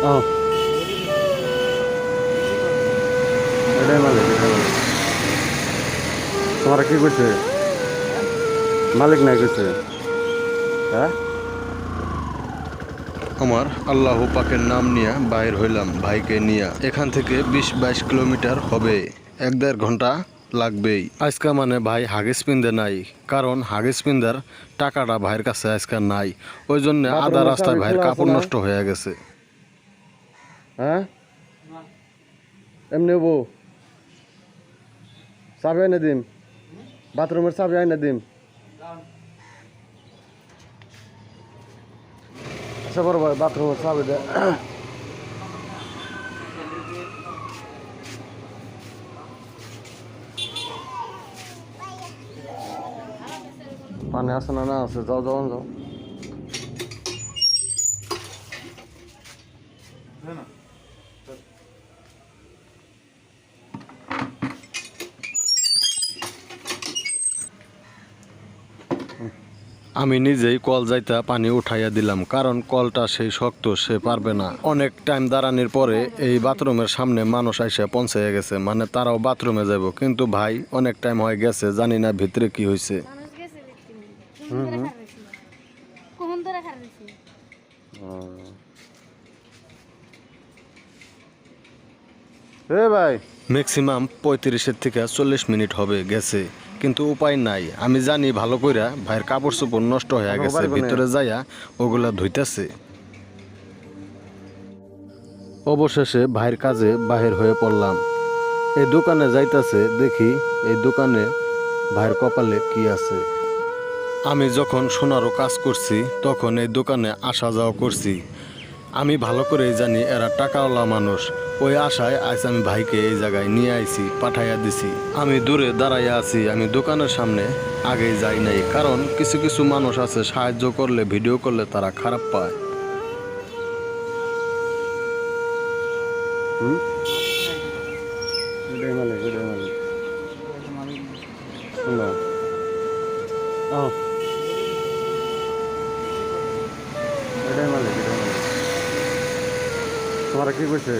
ও এটাই মালিক, এটাই মালিক। তোমার কি করছে? মালিক নাই করছে। হ্যাঁ, আমার আল্লাহ পাকের নাম নিয়ে বাইর হইলাম ভাইকে নিয়ে। এখান থেকে 20-22 কিলোমিটার হবে, 1-1.5 ঘন্টা লাগবেই। আজকা মানে ভাই হাগিস পিন্দে নাই, কারণ হাগিস পিন্দার টাকাটা ভাইয়ের কাছে আজকা নাই। ওই জন্য আধা বাথরুমের রাস্তায় চাবি ভাইয়ের খোলা আছে কাপড় না? নষ্ট হয়ে গেছে। হ্যাঁ, এমনি বউ চাবি আইনে দিম, বাথরুমের চাবি আইনে দিম। আচ্ছা বড় ভাই, বাথরুমের চাবি দে। পানি আছে না? না আছে, যাও যাও যাও। আমি নিজেই কল যাইতা পানি উঠাইয়া দিলাম, কারণ কলটা সেই শক্ত, সে পারবে না। অনেক টাইম দাঁড়ানোর পরে এই বাথরুমের সামনে মানুষ আইসা পৌঁছে গেছে, মানে তারাও বাথরুমে যাব, কিন্তু ভাই অনেক টাইম হয়ে গেছে, জানি না ভিতরে কি হয়েছে। এ ভাই, ম্যাক্সিমাম 35 থেকে 40 মিনিট হবে গেছে, কিন্তু উপায় নাই। আমি জানি ভালো কইরা ভাইয়ের কাপড় চোপড় নষ্ট হয়ে আপনার গেছে, বাড়ি কোনে? ভিতরে যাইয়া ওগুলা ধুইতেছে। অবশেষে ভাইয়ের কাজে বাহির হয়ে পড়লাম। এই দোকানে যাইতাছে, দেখি এই দোকানে ভাইয়ের কপালে কি আছে। আমি যখন সোনারও কাজ করছি তখন এই দোকানে আসা যাওয়া করছি। আমি ভালো করেই জানি এরা টাকাওয়ালা মানুষ। ওই আশায় আজ আমি ভাইকে এই জায়গায় নিয়ে আইছি, পাঠাইয়া দিছি। আমি দূরে দাঁড়াইয়া আছি, আমি দোকানের সামনে আগেই যাই নাই, কারণ কিছু কিছু মানুষ আছে সাহায্য করলে, ভিডিও করলে তারা খারাপ পায়। এটাই মালিক, এটাই মালিক। শোনো, ও এটাই মালিক, এটাই মালিক। তোমার কি করছে?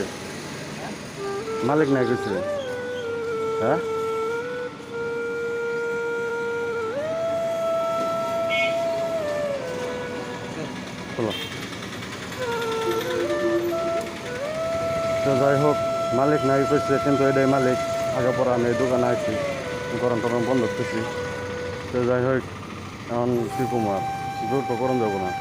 মালিক নাই করছে। হ্যাঁ, চলো। তো যাই হোক, মালিক নাই করছে, কিন্তু এটাই মালিক। আগে পরে আমি এই দোকানে আইছি, গরম টরম বন্ধ করছি। তো যাই হোক, এখন কি কুমার জোর তো গরম যাবো না।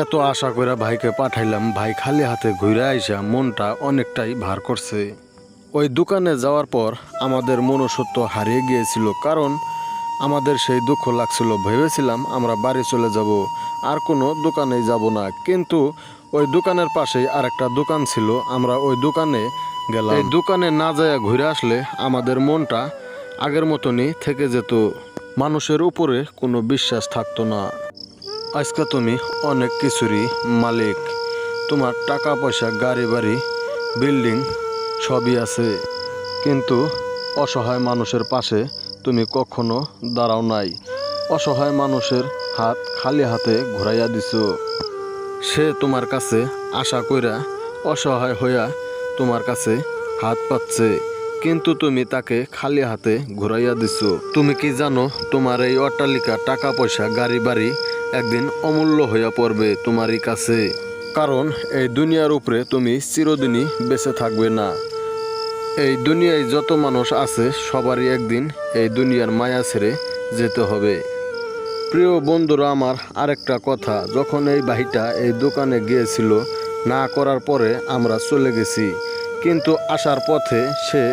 এত আশা করে ভাইকে পাঠাইলাম, ভাই খালি হাতে ঘুরে আইসা মনটা অনেকটাই ভার করছে। ওই দোকানে যাওয়ার পর আমাদের মনুষ্যত্ব হারিয়ে গিয়েছিল, কারণ আমাদের সেই দুঃখ লাগছিল। ভেবেছিলাম আমরা বাড়ি চলে যাব, আর কোনো দোকানেই যাব না, কিন্তু ওই দোকানের পাশেই আরেকটা দোকান ছিল, আমরা ওই দোকানে গেলাম। এই দোকানে না যায় ঘুরে আসলে আমাদের মনটা আগের মতনই থেকে যেত, মানুষের উপরে কোনো বিশ্বাস থাকতো না। আজকে তুমি অনেক কিছুরই মালিক, তোমার টাকা পয়সা, গাড়ি বাড়ি, বিল্ডিং সবই আছে, কিন্তু অসহায় মানুষের পাশে তুমি কখনো দাঁড়াও নাই। অসহায় মানুষের হাত খালি হাতে ঘুরাইয়া দিছো। সে তোমার কাছে আশা কইরা অসহায় হইয়া তোমার কাছে হাত পাচ্ছে, কিন্তু তুমি তাকে খালি হাতে ঘুরাইয়া দিছো। তুমি কি জানো তোমার এই অট্টালিকা, টাকা পয়সা, গাড়ি বাড়ি একদিন অমূল্য হইয়া পড়বে তোমারই কাছে, কারণ এই দুনিয়ার উপরে তুমি চিরদিনই বেঁচে থাকবে না। এই দুনিয়ায় যত মানুষ আছে সবারই একদিন এই দুনিয়ার মায়া ছেড়ে যেতে হবে। প্রিয় বন্ধুরা, আমার আরেকটা কথা, যখন এই ভাইটা এই দোকানে গিয়েছিল, না করার পরে আমরা চলে গেছি, কিন্তু আসার পথে সে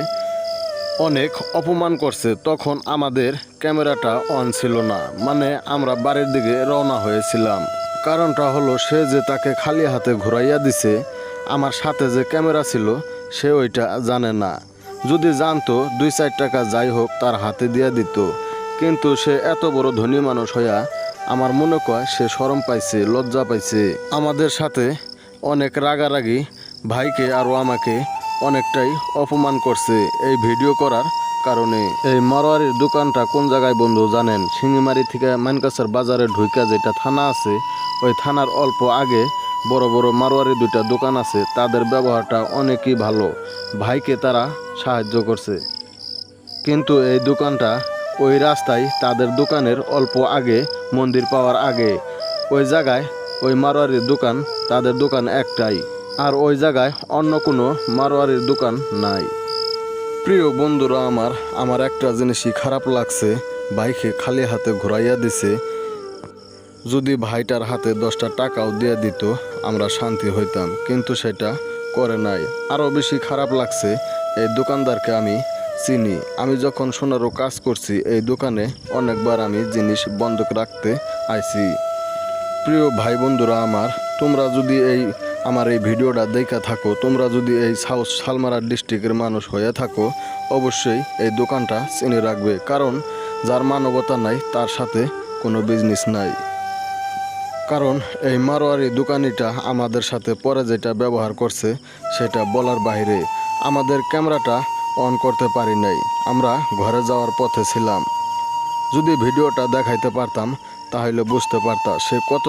অনেক অপমান করছে। তখন আমাদের ক্যামেরাটা অন ছিল না, মানে আমরা বাড়ির দিকে রওনা হয়েছিলাম। কারণটা হলো, সে যে তাকে খালি হাতে ঘুরাইয়া দিছে, আমার সাথে যে ক্যামেরা ছিল সে ওইটা জানে না। যদি জানতো 2-4 টাকা যাই হোক তার হাতে দিয়ে দিত, কিন্তু সে এত বড় ধনী মানুষ হইয়া আমার মনে কয় সে শরম পাইছে, লজ্জা পাইছে। আমাদের সাথে অনেক রাগারাগি ভাইকে আরও আমাকে অনেকটাই অপমান করছে এই ভিডিও করার কারণে। এই মারোয়ারির দোকানটা কোন জায়গায় বন্ধু জানেন? শিঙিমারি থেকে মানকাছার বাজারে ঢুইকা যেটা থানা আছে, ওই থানার অল্প আগে বড় বড় মারোয়ারি দুইটা দোকান আছে, তাদের ব্যবহারটা অনেকই ভালো, ভাইকে তারা সাহায্য করছে। কিন্তু এই দোকানটা ওই রাস্তায়, তাদের দোকানের অল্প আগে, মন্দির পাওয়ার আগে, ওই জায়গায় ওই মারোয়ারির দোকান, তাদের দোকান একটাই, আর ওই জায়গায় অন্য কোনো মারোয়ারির দোকান নাই। প্রিয় বন্ধুরা, আমার একটা জিনিসই খারাপ লাগছে, ভাইকে খালি হাতে ঘুরাইয়া দিছে। যদি ভাইটার হাতে 10টা টাকাও দিয়ে দিত আমরা শান্তি হইতাম, কিন্তু সেটা করে নাই। আরও বেশি খারাপ লাগছে, এই দোকানদারকে আমি চিনি। আমি যখন সোনারও কাজ করছি এই দোকানে অনেকবার আমি জিনিস বন্ধক রাখতে আইছি। প্রিয় ভাই বন্ধুরা, তোমরা যদি আমার এই ভিডিওটা দেখা থাকো, তোমরা যদি এই সাউথ শালমারা ডিস্ট্রিক্টের মানুষ হয়ে থাকো, অবশ্যই এই দোকানটা চিনে রাখবে, কারণ যার মানবতা নাই তার সাথে কোনো বিজনেস নাই। কারণ এই মারোয়ারি দোকানিটা আমাদের সাথে পরে যেটা ব্যবহার করছে সেটা বলার বাইরে। আমাদের ক্যামেরাটা অন করতে পারি নাই, আমরা ঘরে যাওয়ার পথে ছিলাম। যদি ভিডিওটা দেখাইতে পারতাম তাহলে বুঝতে পারতাম সে কত